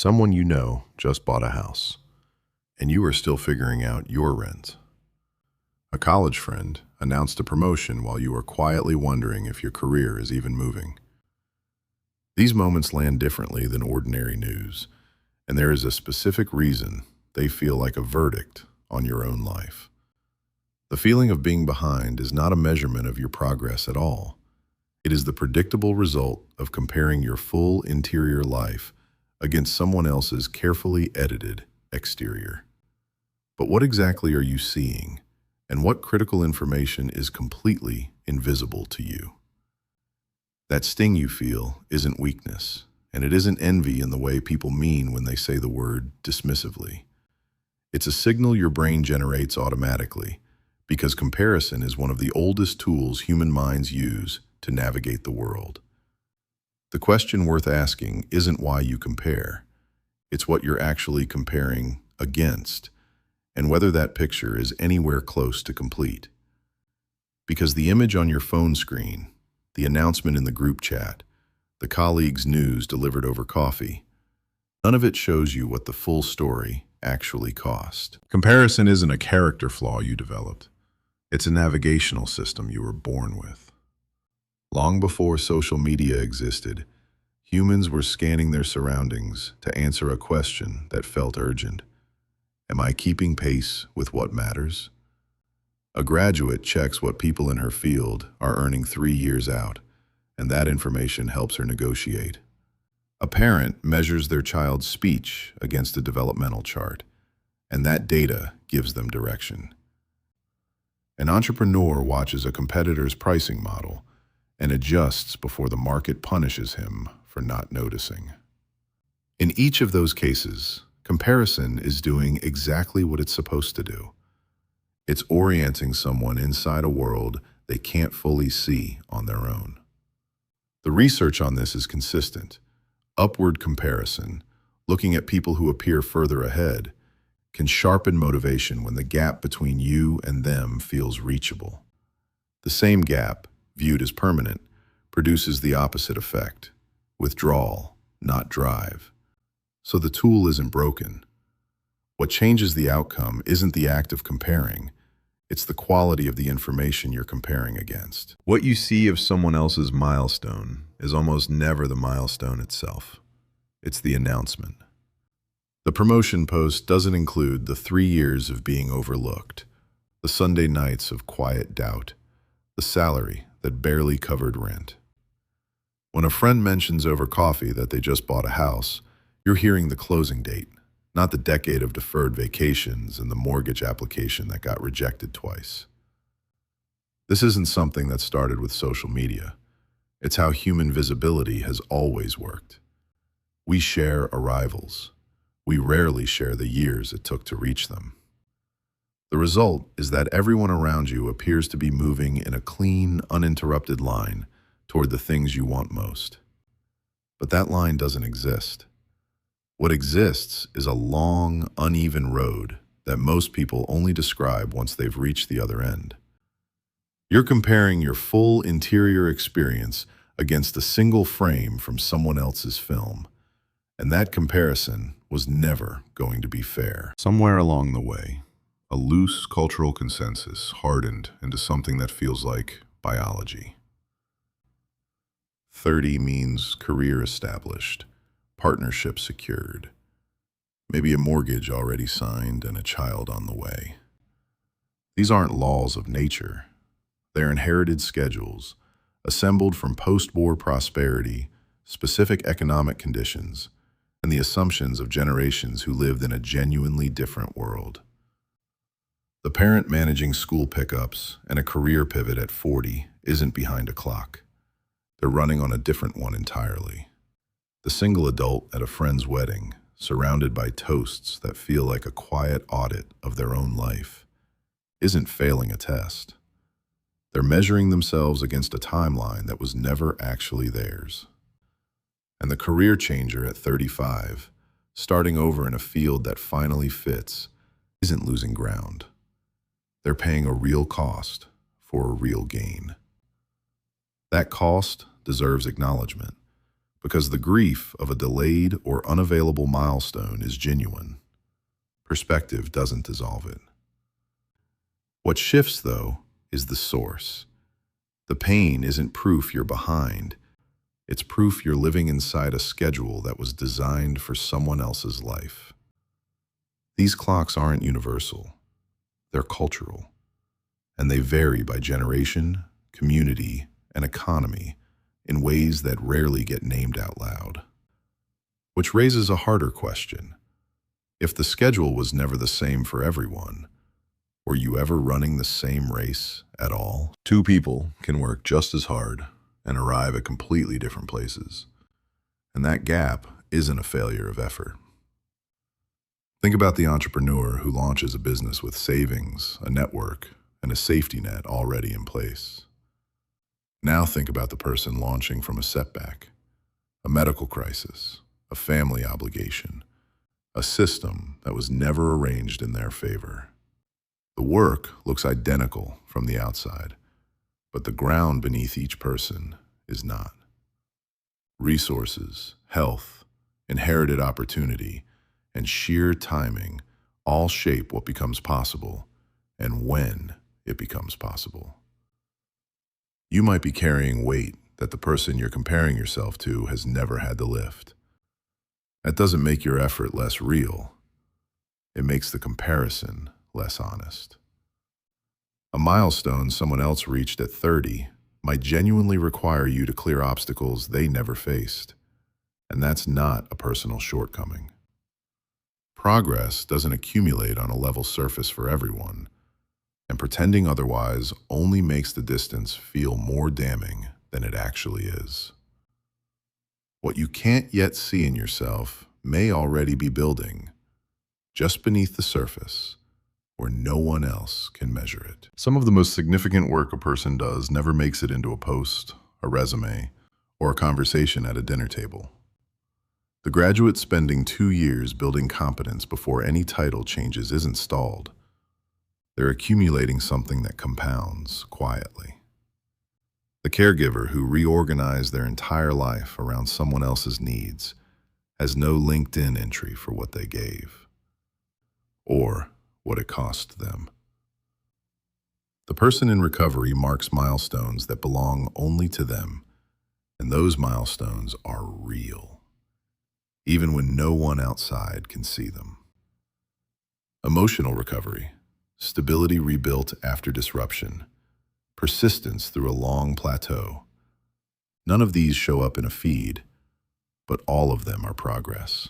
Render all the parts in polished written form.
Someone you know just bought a house, and you are still figuring out your rent. A college friend announced a promotion while you are quietly wondering if your career is even moving. These moments land differently than ordinary news, and there is a specific reason they feel like a verdict on your own life. The feeling of being behind is not a measurement of your progress at all. It is the predictable result of comparing your full interior life against someone else's carefully edited exterior. But what exactly are you seeing, and what critical information is completely invisible to you? That sting you feel isn't weakness, and it isn't envy in the way people mean when they say the word dismissively. It's a signal your brain generates automatically, because comparison is one of the oldest tools human minds use to navigate the world. The question worth asking isn't why you compare. It's what you're actually comparing against, and whether that picture is anywhere close to complete. Because the image on your phone screen, the announcement in the group chat, the colleague's news delivered over coffee, none of it shows you what the full story actually cost. Comparison isn't a character flaw you developed. It's a navigational system you were born with. Long before social media existed, humans were scanning their surroundings to answer a question that felt urgent. Am I keeping pace with what matters? A graduate checks what people in her field are earning 3 years out, and that information helps her negotiate. A parent measures their child's speech against a developmental chart, and that data gives them direction. An entrepreneur watches a competitor's pricing model and adjusts before the market punishes him for not noticing. In each of those cases, comparison is doing exactly what it's supposed to do. It's orienting someone inside a world they can't fully see on their own. The research on this is consistent. Upward comparison, looking at people who appear further ahead, can sharpen motivation when the gap between you and them feels reachable. The same gap, viewed as permanent, produces the opposite effect: withdrawal, not drive. So the tool isn't broken. What changes the outcome isn't the act of comparing, it's the quality of the information you're comparing against. What you see of someone else's milestone is almost never the milestone itself. It's the announcement. The promotion post doesn't include the 3 years of being overlooked, the Sunday nights of quiet doubt, the salary that barely covered rent. When a friend mentions over coffee that they just bought a house, you're hearing the closing date, not the decade of deferred vacations and the mortgage application that got rejected twice. This isn't something that started with social media. It's how human visibility has always worked. We share arrivals. We rarely share the years it took to reach them. The result is that everyone around you appears to be moving in a clean, uninterrupted line toward the things you want most. But that line doesn't exist. What exists is a long, uneven road that most people only describe once they've reached the other end. You're comparing your full interior experience against a single frame from someone else's film, and that comparison was never going to be fair. Somewhere along the way, a loose cultural consensus hardened into something that feels like biology. 30 means career established, partnership secured, maybe a mortgage already signed and a child on the way. These aren't laws of nature. They're inherited schedules, assembled from post-war prosperity, specific economic conditions, and the assumptions of generations who lived in a genuinely different world. The parent managing school pickups and a career pivot at 40 isn't behind a clock. They're running on a different one entirely. The single adult at a friend's wedding, surrounded by toasts that feel like a quiet audit of their own life, isn't failing a test. They're measuring themselves against a timeline that was never actually theirs. And the career changer at 35, starting over in a field that finally fits, isn't losing ground. They're paying a real cost for a real gain. That cost deserves acknowledgement, because the grief of a delayed or unavailable milestone is genuine. Perspective doesn't dissolve it. What shifts, though, is the source. The pain isn't proof you're behind. It's proof you're living inside a schedule that was designed for someone else's life. These clocks aren't universal. They're cultural, and they vary by generation, community, and economy in ways that rarely get named out loud. Which raises a harder question. If the schedule was never the same for everyone, were you ever running the same race at all? Two people can work just as hard and arrive at completely different places, and that gap isn't a failure of effort. Think about the entrepreneur who launches a business with savings, a network, and a safety net already in place. Now think about the person launching from a setback, a medical crisis, a family obligation, a system that was never arranged in their favor. The work looks identical from the outside, but the ground beneath each person is not. Resources, health, inherited opportunity, and sheer timing all shape what becomes possible and when it becomes possible. You might be carrying weight that the person you're comparing yourself to has never had to lift. That doesn't make your effort less real. It makes the comparison less honest. A milestone someone else reached at 30 might genuinely require you to clear obstacles they never faced, and that's not a personal shortcoming. Progress doesn't accumulate on a level surface for everyone, and pretending otherwise only makes the distance feel more damning than it actually is. What you can't yet see in yourself may already be building, just beneath the surface, where no one else can measure it. Some of the most significant work a person does never makes it into a post, a resume, or a conversation at a dinner table. The graduate spending 2 years building competence before any title changes isn't stalled. They're accumulating something that compounds quietly. The caregiver who reorganized their entire life around someone else's needs has no LinkedIn entry for what they gave, or what it cost them. The person in recovery marks milestones that belong only to them, and those milestones are real, even when no one outside can see them. Emotional recovery, stability rebuilt after disruption, persistence through a long plateau. None of these show up in a feed, but all of them are progress.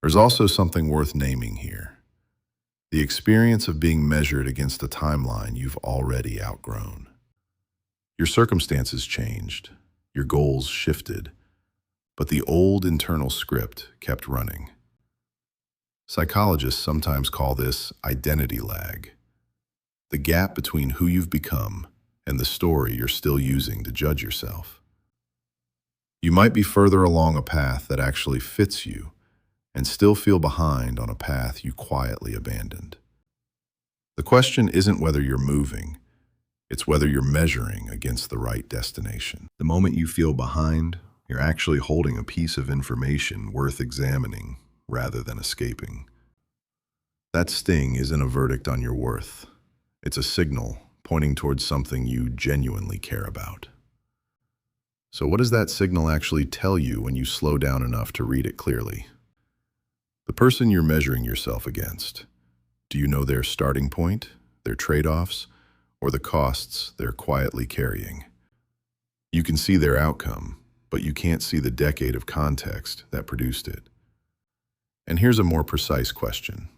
There's also something worth naming here. The experience of being measured against a timeline you've already outgrown. Your circumstances changed, your goals shifted, but the old internal script kept running. Psychologists sometimes call this identity lag, the gap between who you've become and the story you're still using to judge yourself. You might be further along a path that actually fits you and still feel behind on a path you quietly abandoned. The question isn't whether you're moving, it's whether you're measuring against the right destination. The moment you feel behind, you're actually holding a piece of information worth examining rather than escaping. That sting isn't a verdict on your worth. It's a signal pointing towards something you genuinely care about. So what does that signal actually tell you when you slow down enough to read it clearly? The person you're measuring yourself against, do you know their starting point, their trade-offs, or the costs they're quietly carrying? You can see their outcome, but you can't see the decade of context that produced it. And here's a more precise question.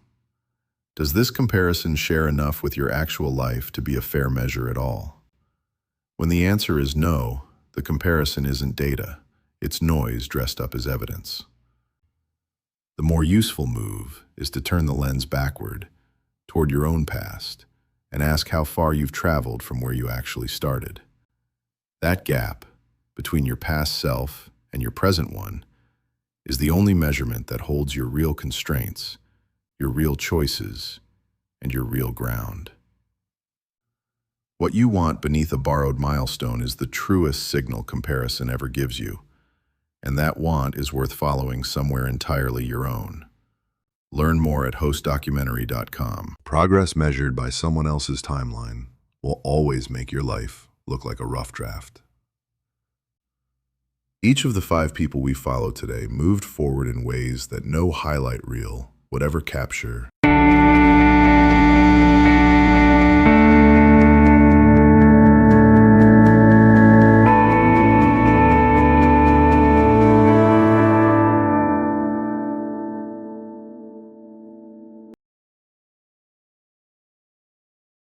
Does this comparison share enough with your actual life to be a fair measure at all? When the answer is no, the comparison isn't data, it's noise dressed up as evidence. The more useful move is to turn the lens backward, toward your own past, and ask how far you've traveled from where you actually started. That gap between your past self and your present one is the only measurement that holds your real constraints, your real choices, and your real ground. What you want beneath a borrowed milestone is the truest signal comparison ever gives you. And that want is worth following somewhere entirely your own. Learn more at hostdocumentary.com. Progress measured by someone else's timeline will always make your life look like a rough draft. Each of the 5 people we follow today moved forward in ways that no highlight reel would ever capture.